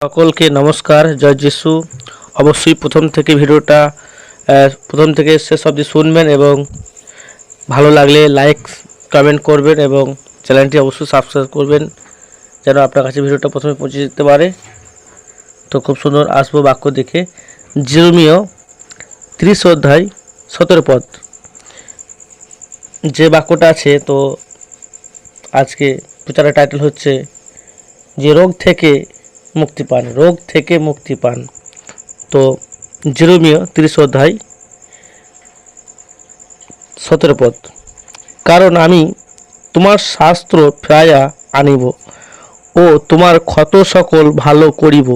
সকলকে নমস্কার, জয় যিশু। অবশ্যই প্রথম থেকে ভিডিওটা প্রথম থেকে শেষ অবধি শুনবেন এবং ভালো লাগলে লাইক কমেন্ট করবেন এবং চ্যানেলটি অবশ্যই সাবস্ক্রাইব করবেন যেন আপনার কাছে ভিডিওটা প্রথমে পৌঁছে যেতে পারে। তো খুব সুন্দর আসবো বাক্য দেখে। জেরেমিয়া 30 অধ্যায় 17 পদ যে বাক্যটা আছে, তো আজকে প্রচারের টাইটেল হচ্ছে যে রোগ থেকে মুক্তি পান, রোগ থেকে মুক্তি পান। তো জেরেমিয়া 30 অধ্যায় 17 পদ, কারণ আমি তোমার শাস্ত্র ফিরাইয়া আনিব ও তোমার ক্ষত সকল ভালো করিব,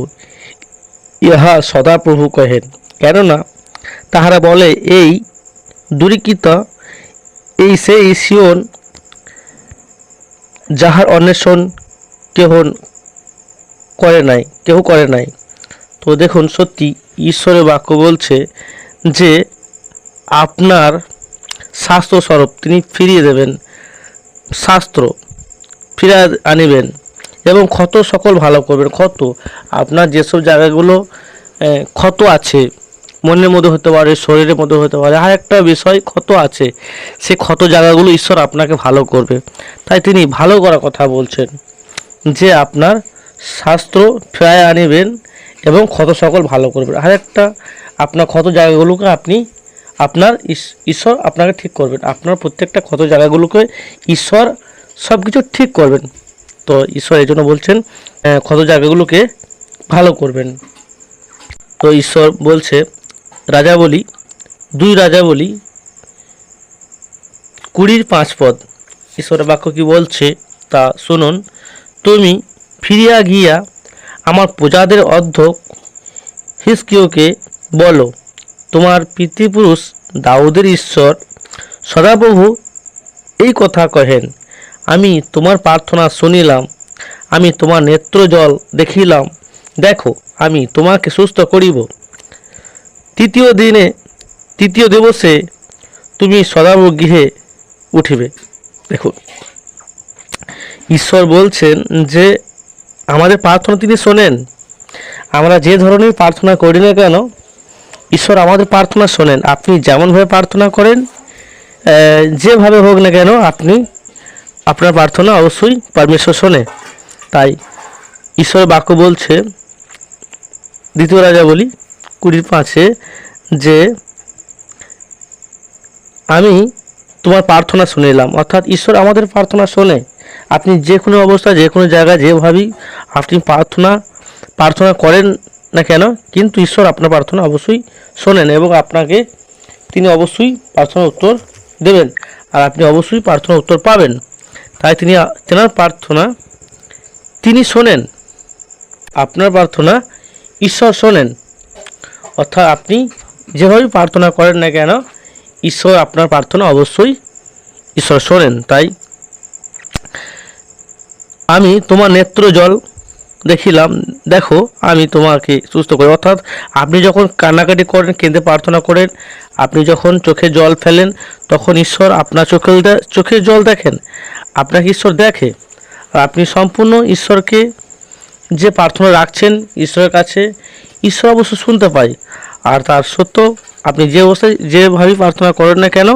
ইহা সদাপ্রভু কহেন। কেননা তাহারা বলে, এই দূরীকৃত, এই সেই সিয়ন যাহার অন্বেষণ কেহ করে নাই। তো দেখুন, সত্যি ঈশ্বরের বাক্য বলছে যে আপনার শাস্ত্র স্বরূপ তিনি ফিরিয়ে দেবেন, শাস্ত্র ফিরে আনিবেন এবং ক্ষত সকল ভালো করবেন। ক্ষত, আপনার যেসব জায়গাগুলো ক্ষত আছে, মনের মধ্যে হতে পারে, শরীরের মধ্যে হতে পারে, আর একটা বিষয় ক্ষত আছে, সে ক্ষত জায়গাগুলো ঈশ্বর আপনাকে ভালো করবে। তাই তিনি ভালো করার কথা বলছেন যে আপনার শাস্ত্র ফিরায় আনিবেন এবং ক্ষত সকল ভালো করবেন। আর একটা, আপনার ক্ষত জায়গাগুলোকে আপনার ঈশ্বর আপনাকে ঠিক করবেন। আপনার প্রত্যেকটা ক্ষত জায়গাগুলোকে ঈশ্বর সব কিছু ঠিক করবেন। তো ঈশ্বর এই জন্য বলছেন ক্ষত জায়গাগুলোকে ভালো করবেন। তো ঈশ্বর বলছে রাজাবলী 2 রাজাবলী 20:5 পদ, ঈশ্বরের বাক্য কি বলছে তা শুনুন। তুমি ফিরিয়া গিয়া আমার প্রজাদের অধ্যক্ষ হিজকিয়কে বলো, তোমার পিতৃপুরুষ দাউদের ঈশ্বর সদাপ্রভু এই কথা কহেন, আমি তোমার প্রার্থনা শুনিলাম, আমি তোমার নেত্র জল দেখিলাম, দেখো আমি তোমাকে সুস্থ করিব। তৃতীয় দিবসে তুমি সদাপ্রভু গৃহে উঠিবে। দেখুন, ঈশ্বর বলছেন যে আমাদের প্রার্থনা তিনি শোনেন। আমরা যে ধরনের প্রার্থনা করি না কেন, ঈশ্বর আমাদের প্রার্থনা শোনেন। আপনি যেমনভাবে প্রার্থনা করেন, যেভাবে হোক না কেন, আপনার প্রার্থনা অবশ্যই পরমেশ্বর শোনে। তাই ঈশ্বরের বাক্য বলছে 2 রাজাবলী 20:5 যে আমি তোমার প্রার্থনা শুনিলাম। অর্থাৎ ঈশ্বর আমাদের প্রার্থনা শোনে। আপনি যে কোনো অবস্থায়, যে কোনো জায়গায়, যেভাবেই আপনি প্রার্থনা করেন না কেন, কিন্তু ঈশ্বর আপনার প্রার্থনা অবশ্যই শোনেন এবং আপনাকে তিনি অবশ্যই প্রার্থনার উত্তর দেবেন, আর আপনি অবশ্যই প্রার্থনার উত্তর পাবেন। তাই তেনার প্রার্থনা তিনি শোনেন, আপনার প্রার্থনা ঈশ্বর শোনেন। অর্থাৎ আপনি যেভাবে প্রার্থনা করেন না কেন, ঈশ্বর আপনার প্রার্থনা অবশ্যই ঈশ্বর শোনেন। তাই আমি তোমার নেত্র জল দেখিলাম, দেখো আমি তোমাকে সুস্থ করি। অর্থাৎ আপনি যখন কান্নাকাটি করেন, কেঁদে প্রার্থনা করেন, আপনি যখন চোখে জল ফেলেন, তখন ঈশ্বর আপনার চোখের জল দেখেন, আপনাকে ঈশ্বর দেখে। আর আপনি সম্পূর্ণ ঈশ্বরকে যে প্রার্থনা রাখছেন ঈশ্বরের কাছে, ঈশ্বর অবশ্য শুনতে পায়। আর তার সত্য, আপনি যে অবস্থায় যেভাবেই প্রার্থনা করেন না কেন,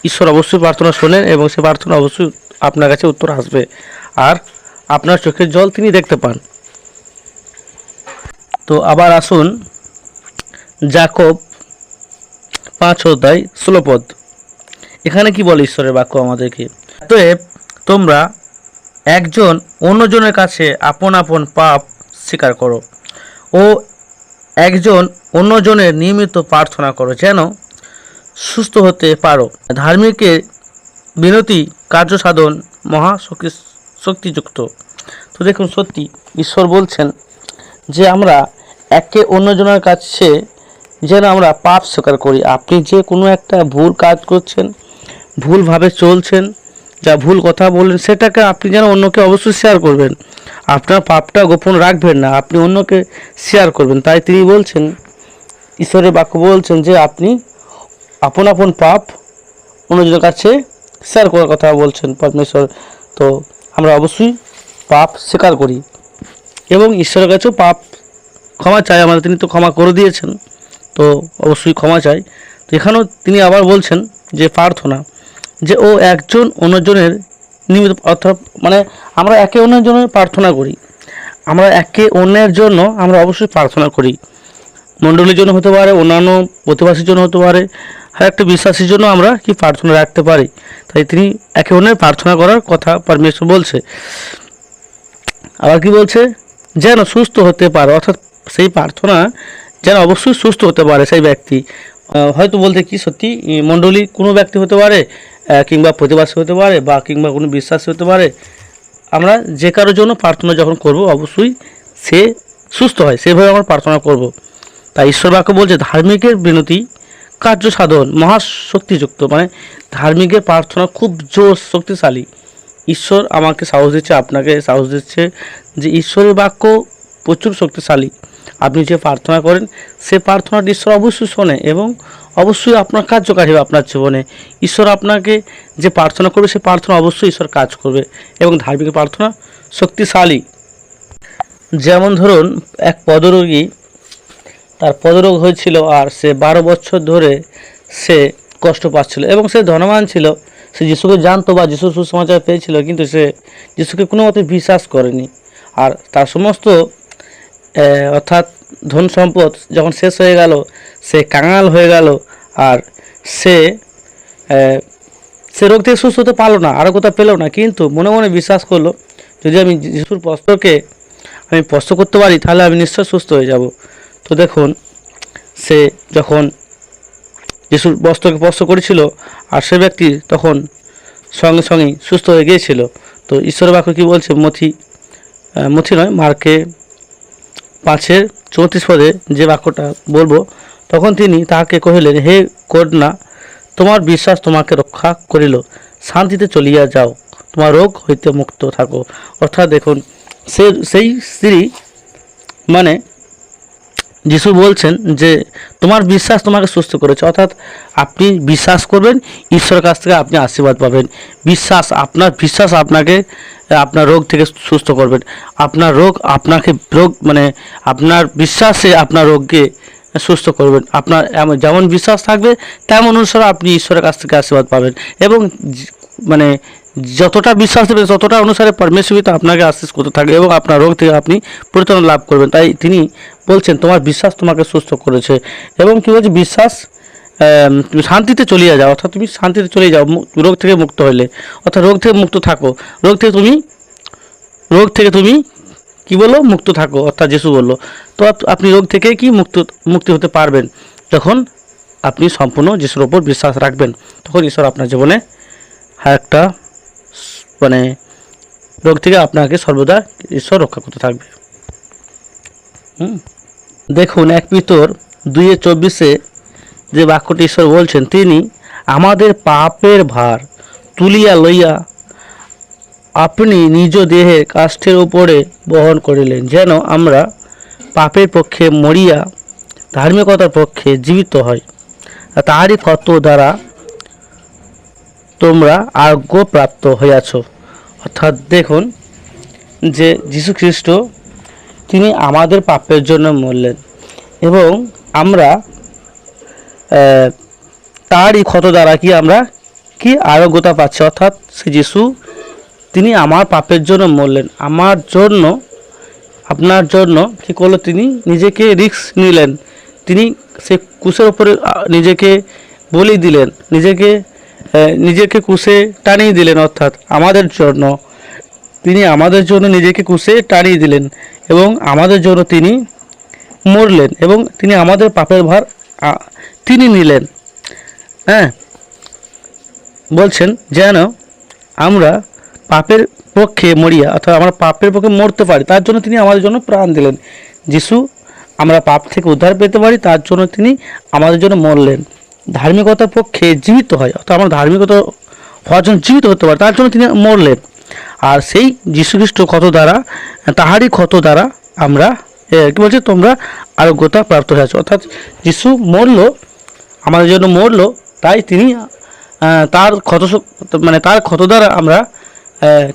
ঈশ্বর অবশ্যই প্রার্থনা শোনেন এবং সে প্রার্থনা অবশ্যই আপনার কাছে উত্তর আসবে, আর আপনার চোখের জল তিনি দেখতে পান। তো আবার আসুন যাকব 5 অধ্যায় 16 পদ, এখানে কি বলে ঈশ্বরের বাক্য আমাদেরকে? অতএব তোমরা একজন অন্যজনের কাছে আপন আপন পাপ স্বীকার করো ও একজন অন্যজনের নিয়মিত প্রার্থনা করো, যেন সুস্থ হতে পারো। ধার্মিকের বিনতি কার্য সাধন মহা শক্তিযুক্ত। তো দেখুন, সত্যি ঈশ্বর বলছেন যে আমরা একে অন্যজনের কাছে যেন আমরা পাপ স্বীকার করি। আপনি যে কোনো একটা ভুল কাজ করছেন, ভুলভাবে চলছেন, যা ভুল কথা বললেন, সেটাকে আপনি যেন অন্যকে অবশ্যই শেয়ার করবেন। আপনার পাপটা গোপন রাখবেন না, আপনি অন্যকে শেয়ার করবেন। তাই তিনি বলছেন, ঈশ্বরের বাক্য বলছেন যে আপনি আপন আপন পাপ অন্যজনের কাছে শেয়ার করার কথা বলছেন পরমেশ্বর। তো আমরা অবশ্যই পাপ স্বীকার করি এবং ঈশ্বরের কাছেও পাপ ক্ষমা চাই আমাদের, তিনি তো ক্ষমা করে দিয়েছেন, তো অবশ্যই ক্ষমা চাই। তো এখানেও তিনি আবার বলছেন যে প্রার্থনা, যে ও একজন অন্যজনের নিমিত্ত, অর্থাৎ মানে আমরা একে অন্যের জন্য প্রার্থনা করি, আমরা একে অন্যের জন্য আমরা অবশ্যই প্রার্থনা করি। মণ্ডলীর জন্য হতে পারে, অন্যান্য প্রতিবাসীর জন্য হতে পারে, আর একটা বিশ্বাসীর জন্য আমরা কি প্রার্থনা রাখতে পারি। তাই তিনি একে অন্যের প্রার্থনা করার কথা পরমেশ্বর বলছে। আবার কি বলছে, যেন সুস্থ হতে পারে, অর্থাৎ সেই প্রার্থনা যেন অবশ্যই সুস্থ হতে পারে সেই ব্যক্তি। হয়তো বলতে কি সত্যি মণ্ডলী কোনো ব্যক্তি হতে পারে, কিংবা প্রতিবাসী হতে পারে, বা কিংবা কোনো বিশ্বাসী হতে পারে। আমরা যে কারোর জন্য প্রার্থনা যখন করব অবশ্যই সে সুস্থ হয়, সেভাবে আমরা প্রার্থনা করব। তাই ঈশ্বর বাক্য বলছে, ধার্মিকের বিনতি কার্য সাধন মহাশক্তিযুক্ত, মানে ধার্মিকের প্রার্থনা খুব জোর শক্তিশালী। ঈশ্বর আমাকে সাহস দিচ্ছে, আপনাকে সাহস দিচ্ছে যে ঈশ্বরের বাক্য প্রচুর শক্তিশালী। আপনি যে প্রার্থনা করেন সে প্রার্থনাটি ঈশ্বর অবশ্যই শোনে এবং অবশ্যই আপনার কার্যকারী হবে আপনার জীবনে। ঈশ্বর আপনাকে যে প্রার্থনা করবে সে প্রার্থনা অবশ্যই ঈশ্বর কাজ করবে, এবং ধার্মিক প্রার্থনা শক্তিশালী। যেমন ধরুন এক পদরোগী, তার পদরোগ হয়েছিল, আর সে 12 বছর ধরে সে কষ্ট পাচ্ছিল, এবং সে ধনবান ছিল, সে যিশুকে জানতো বা যিশুর সুসমাচার পেয়েছিল, কিন্তু সে যিশুকে কোনো মতে বিশ্বাস করেনি। আর তার সমস্ত অর্থাৎ ধন সম্পদ যখন শেষ হয়ে গেল, সে কাঙাল হয়ে গেল, আর সে সে রোগ থেকে সুস্থ হতে পারলো না, আরও কোথাও পেল না, কিন্তু মনে মনে বিশ্বাস করলো, যদি আমি যিশুর বস্ত্রকে আমি স্পর্শ করতে পারি তাহলে আমি নিশ্চয় সুস্থ হয়ে যাব। তো দেখুন, সে যখন যিশুর বস্ত্রকে স্পর্শ করেছিল, আর সে ব্যক্তি তখন সঙ্গে সঙ্গেই সুস্থ হয়ে গিয়েছিল। তো ঈশ্বরের বাক্য কী বলছে, মথি নয়, মার্কে 5:34 পদে যে বাক্যটা বলবো, তখন তিনি তাহাকে কহিলেন, হে কন্যা, তোমার বিশ্বাস তোমাকে রক্ষা করিল, শান্তিতে চলিয়া যাও, তোমার রোগ হইতে মুক্ত থাকো। অর্থাৎ দেখুন, সেই স্ত্রী, মানে যিশু বলছেন যে তোমার বিশ্বাস তোমাকে সুস্থ করেছে, অর্থাৎ আপনি বিশ্বাস করবেন, ঈশ্বরের কাছ থেকে আপনি আশীর্বাদ পাবেন। আপনার বিশ্বাস আপনাকে আপনার রোগ থেকে সুস্থ করবেন। আপনার রোগ মানে আপনার বিশ্বাসে আপনার রোগকে সুস্থ করবেন। আপনার যেমন বিশ্বাস থাকবে তেমন অনুসারে আপনি ঈশ্বরের কাছ থেকে আশীর্বাদ পাবেন, এবং মানে যতটা বিশ্বাস দেবে ততটা অনুসারে পরমেশ্বর আপনাকে আশীষ করতে থাকবে, এবং আপনার রোগ থেকে আপনি পরিত্রাণ লাভ করবেন। তাই তিনি বলছেন তোমার বিশ্বাস তোমাকে সুস্থ করেছে, এবং কী বলছে, বিশ্বাস তুমি শান্তিতে চলিয়ে যাও, অর্থাৎ তুমি শান্তিতে চলে যাও রোগ থেকে মুক্ত হলে, অর্থাৎ রোগ থেকে মুক্ত থাকো, রোগ থেকে তুমি কি বললো, মুক্ত থাকো, অর্থাৎ যিশু বললো। তো আপনি রোগ থেকে কি মুক্তি হতে পারবেন যখন আপনি সম্পূর্ণ যিশুর ওপর বিশ্বাস রাখবেন, তখন ঈশ্বর আপনার জীবনে একটা মানে রোগ থেকে আপনাকে সর্বদা ঈশ্বর রক্ষা করতে থাকবে। দেখুন 1 পিতর 2:24 যে বাক্যটি ঈশ্বর বলছেন, তিনি আমাদের পাপের ভার তুলিয়া লইয়া আপনি নিজ দেহের কাষ্ঠের উপরে বহন করিলেন, যেন আমরা পাপের পক্ষে মরিয়া ধার্মিকতার পক্ষে জীবিত হয়। তাহারই কত দ্বারা তোমরা আরোগ্য প্রাপ্ত হইয়াছ। অর্থাৎ দেখুন যে যীশু খ্রিস্ট তিনি আমাদের পাপের জন্য মরলেন, এবং আমরা তারই ক্ষত দ্বারা কি আমরা কি আরোগ্যতা পাচ্ছি। অর্থাৎ সে যিশু তিনি আমার পাপের জন্য মরলেন, আমার জন্য, আপনার জন্য কী করলো, তিনি নিজেকে রিস্ক নিলেন, তিনি সে ক্রুশের ওপরে নিজেকে বলি দিলেন, নিজেকে ক্রুশে টানিয়ে দিলেন, অর্থাৎ আমাদের জন্য নিজেকে ক্রুশে টানিয়ে দিলেন, এবং আমাদের জন্য তিনি মরলেন, এবং তিনি আমাদের পাপের ভার তিনি নিলেন। বলছেন যেন আমরা পাপের পক্ষে মরিয়া, অর্থাৎ আমরা পাপের পক্ষে মরতে পারি, তার জন্য তিনি আমাদের জন্য প্রাণ দিলেন। যিশু আমরা পাপ থেকে উদ্ধার পেতে পারি, তার জন্য তিনি আমাদের জন্য মরলেন। ধার্মিকতার পক্ষে জীবিত হয়, অর্থাৎ আমরা ধার্মিকতা হওয়ার জন্য জীবিত হতে পারি, তার জন্য তিনি মরলেন। আর সেই যীশুখ্রিস্ট তাহারই ক্ষত দ্বারা আমরা কি বলছে, তোমরা আরোগ্যতা প্রাপ্ত হয়েছ। অর্থাৎ যিশু মরলো, আমাদের জন্য মরলো, তাই তিনি তার ক্ষত দ্বারা আমরা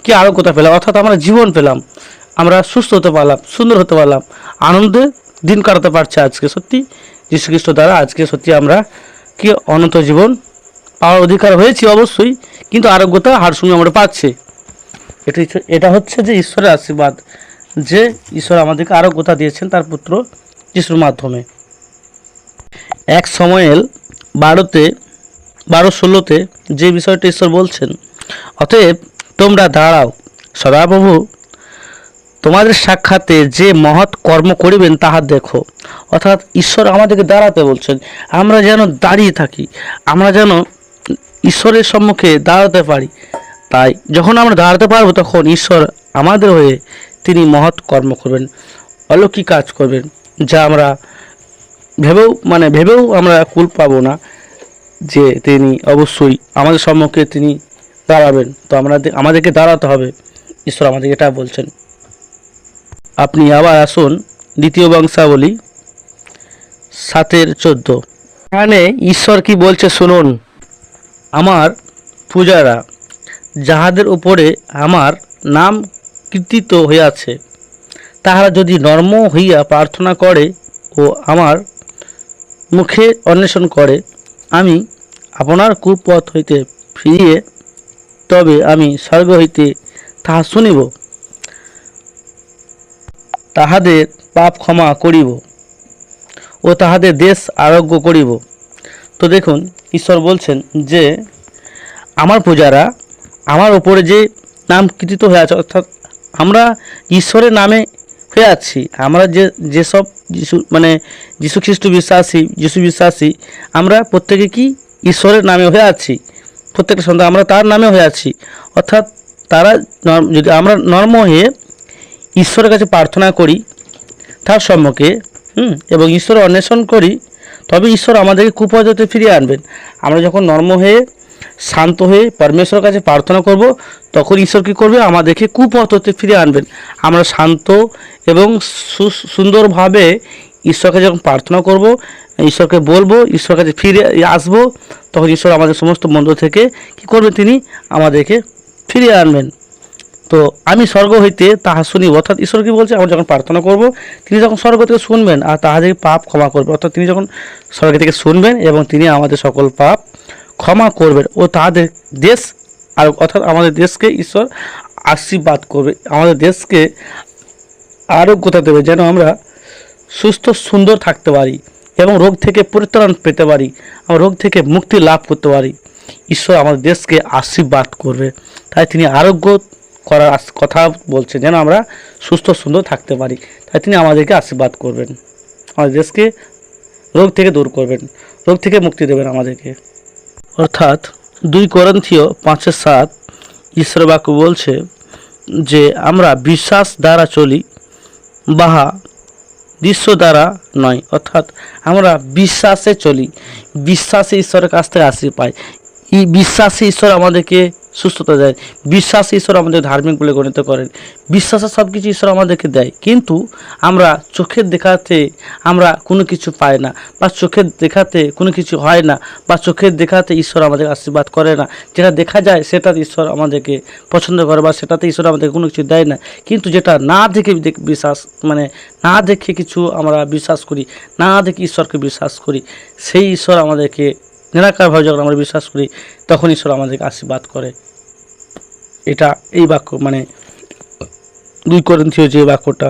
কি আরোগ্যতা পেলাম, অর্থাৎ আমরা জীবন পেলাম, আমরা সুস্থ হতে পারলাম, সুন্দর হতে পারলাম, আনন্দে দিন কাটাতে পারছে আজকে। সত্যি যীশু খ্রিস্ট দ্বারা আজকে সত্যি আমরা কি অনন্ত জীবন পাওয়ার অধিকার হয়েছি অবশ্যই, কিন্তু আরোগ্যতা হার সঙ্গে আমরা পাচ্ছি। এটা হচ্ছে যে ঈশ্বরের আশীর্বাদ, যে ঈশ্বর আমাদেরকে আরোগ্যতা দিয়েছেন তার পুত্র যিশুর মাধ্যমে। 1 সময়েল 12:16 যে বিষয়টা ঈশ্বর বলছেন, অতএব তোমরা দাঁড়াও, সদাপ্রভু তোমাদের সাক্ষাতে যে মহৎ কর্ম করিবেন তাহা দেখো। অর্থাৎ ঈশ্বর আমাদেরকে দাঁড়াতে বলছেন, আমরা যেন দাঁড়িয়ে থাকি, আমরা যেন ঈশ্বরের সম্মুখে দাঁড়াতে পারি। তাই যখন আমরা দাঁড়াতে পারবো তখন ঈশ্বর আমাদের হয়ে তিনি মহৎ কর্ম করবেন, অলৌকিক কাজ করবেন, যা আমরা ভেবেও আমরা কুল পাবো না যে তিনি অবশ্যই আমাদের সম্মুখে তিনি দাঁড়াবেন। তো আমাদেরকে দাঁড়াতে হবে, ঈশ্বর আমাদেরকে এটা বলছেন। আপনি আবার আসুন 2 বংশাবলী 7:14। এখানে ঈশ্বর কি বলছে শুনুন, আমার পূজারা যাহাদের উপরে আমার নাম কীর্তিত হইয়াছে, তাহারা যদি নর্ম হইয়া প্রার্থনা করে ও আমার মুখে অন্বেষণ করে, আমি আপনার কুপথ হইতে ফিরিয়ে তবে আমি স্বর্গ হইতে তাহা শুনিব, তাহাদের পাপ ক্ষমা করিব ও তাহাদের দেশ আরোগ্য করিব। তো দেখুন ঈশ্বর বলছেন যে আমার প্রজারা আমার উপরে যে নাম কীর্তিত হয়ে আছে, অর্থাৎ আমরা ঈশ্বরের নামে হয়ে আছি, আমরা যেসব যীশু খ্রিস্ট বিশ্বাসী, যীশু বিশ্বাসী, আমরা প্রত্যেকে কি ঈশ্বরের নামে হয়ে আছি, প্রত্যেকটা সন্তান আমরা তার নামে হয়ে আছি। অর্থাৎ তারা যদি আমরা নর্ম হয়ে ঈশ্বরের কাছে প্রার্থনা করি তার সম্মুখে এবং ঈশ্বরের অন্বেষণ করি, তবে ঈশ্বর আমাদেরকে কুপথে ফিরিয়ে আনবেন। আমরা যখন নর্ম হয়ে শান্ত হয়ে পরমেশ্বরের কাছে প্রার্থনা করব, তখন ঈশ্বর কী করবে, আমাদেরকে কুপথ হতে ফিরিয়ে আনবেন। আমরা শান্ত এবং সুন্দরভাবে ঈশ্বরকে যখন প্রার্থনা করব, ঈশ্বরকে বলবো, ঈশ্বরের কাছে ফিরে আসবো, তখন ঈশ্বর আমাদের সমস্ত মন্দ থেকে কী করবেন, তিনি আমাদেরকে ফিরিয়ে আনবেন। তো আমি স্বর্গ হইতে তাহা শুনিব, অর্থাৎ ঈশ্বর কী বলছে, আমরা যখন প্রার্থনা করব তিনি যখন স্বর্গ থেকে শুনবেন আর তাহাদের পাপ ক্ষমা করবে, অর্থাৎ তিনি যখন স্বর্গ থেকে শুনবেন এবং তিনি আমাদের সকল পাপ ক্ষমা করবেন ও তাহাদের দেশ আর অর্থাৎ আমাদের দেশকে ঈশ্বর আশীর্বাদ করবে, আমাদের দেশকে আরোগ্যতা দেবে, যেন আমরা সুস্থ সুন্দর থাকতে পারি এবং রোগ থেকে পরিত্রাণ পেতে পারি, আমরা রোগ থেকে মুক্তি লাভ করতে পারি। ঈশ্বর আমাদের দেশকে আশীর্বাদ করবে, তাই তিনি আরোগ্য করার কথা বলছেন, যেন আমরা সুস্থ সুন্দর থাকতে পারি। তাই তিনি আমাদেরকে আশীর্বাদ করবেন, আমাদের দেশকে রোগ থেকে দূর করবেন, রোগ থেকে মুক্তি দেবেন আমাদেরকে। অর্থাৎ 2 কোরিন্থীয় 5:7 ঈশ্বর বাক্য বলছে যে আমরা বিশ্বাস দ্বারা চলি, বাহা দৃশ্য দ্বারা নয়। অর্থাৎ আমরা বিশ্বাসে চলি, বিশ্বাসে ঈশ্বরের কাছ থেকে আশীর্বাদ পাই, এই বিশ্বাসে ঈশ্বর আমাদেরকে সুস্থতা দেয়, বিশ্বাসে ঈশ্বর আমাদের ধার্মিক বলে গণিত করেন, বিশ্বাসে সব কিছু ঈশ্বর আমাদেরকে দেয়। কিন্তু আমরা চোখের দেখাতে আমরা কোনো কিছু পাই না, বা চোখের দেখাতে কোনো কিছু হয় না, বা চোখের দেখাতে ঈশ্বর আমাদের আশীর্বাদ করে না। যেটা দেখা যায় সেটাতে ঈশ্বর আমাদেরকে পছন্দ করে, বা সেটাতে ঈশ্বর আমাদেরকে কোনো কিছু দেয় না। কিন্তু যেটা না দেখে বিশ্বাস না দেখে কিছু আমরা বিশ্বাস করি, না দেখে ঈশ্বরকে বিশ্বাস করি, সেই ঈশ্বর আমাদেরকে নিরাকারভাবে যখন আমরা বিশ্বাস করি, তখন ঈশ্বর আমাদেরকে আশীর্বাদ করে। এটা এই বাক্য 2 কোরিন্থীয় যে বাক্যটা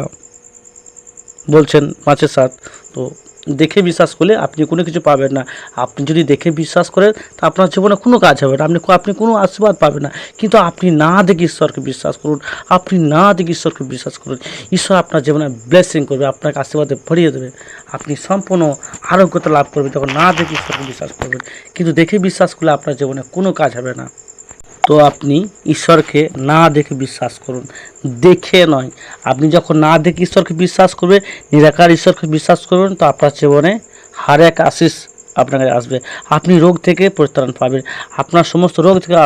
বলছেন 5:7। তো দেখে বিশ্বাস করলে আপনি কোনো কিছু পাবেন না। আপনি যদি দেখে বিশ্বাস করেন তা আপনার জীবনে কোনো কাজ হবে না, আপনি কোনো আশীর্বাদ পাবেন না। কিন্তু আপনি না দেখে ঈশ্বরকে বিশ্বাস করুন, আপনি না দেখে ঈশ্বরকে বিশ্বাস করুন, ঈশ্বর আপনার জীবনে ব্লেসিং করবে, আপনাকে আশীর্বাদে ভরিয়ে দেবে, আপনি সম্পূর্ণ আরোগ্যতা লাভ করবেন যখন না দেখে ঈশ্বরকে বিশ্বাস করবেন। কিন্তু দেখে বিশ্বাস করলে আপনার জীবনে কোনো কাজ হবে না। তো আপনি ঈশ্বরকে না দেখে বিশ্বাস করুন, দেখে নয়। আপনি যখন না দেখে ঈশ্বরকে বিশ্বাস করবে, নিরাকার ঈশ্বরকে বিশ্বাস করবেন, তো আপনার জীবনে হার এক আশীষ আপনার কাছে আসবে। আপনি রোগ থেকে পরিত্রাণ পাবেন, আপনার সমস্ত রোগ থেকে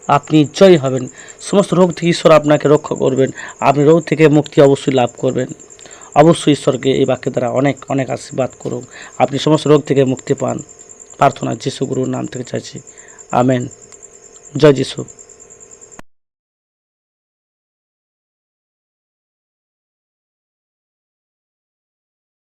আপনি জয় হবেন, সমস্ত রোগ থেকে ঈশ্বর আপনাকে রক্ষা করবেন, আপনি রোগ থেকে মুক্তি অবশ্যই লাভ করবেন। অবশ্যই ঈশ্বরকে এই বাক্যের দ্বারা অনেক অনেক আশীর্বাদ করুন, আপনি সমস্ত রোগ থেকে মুক্তি পান। প্রার্থনা যিশু গুরুর নাম থেকে চাইছি, আমেন। জয় যিশু।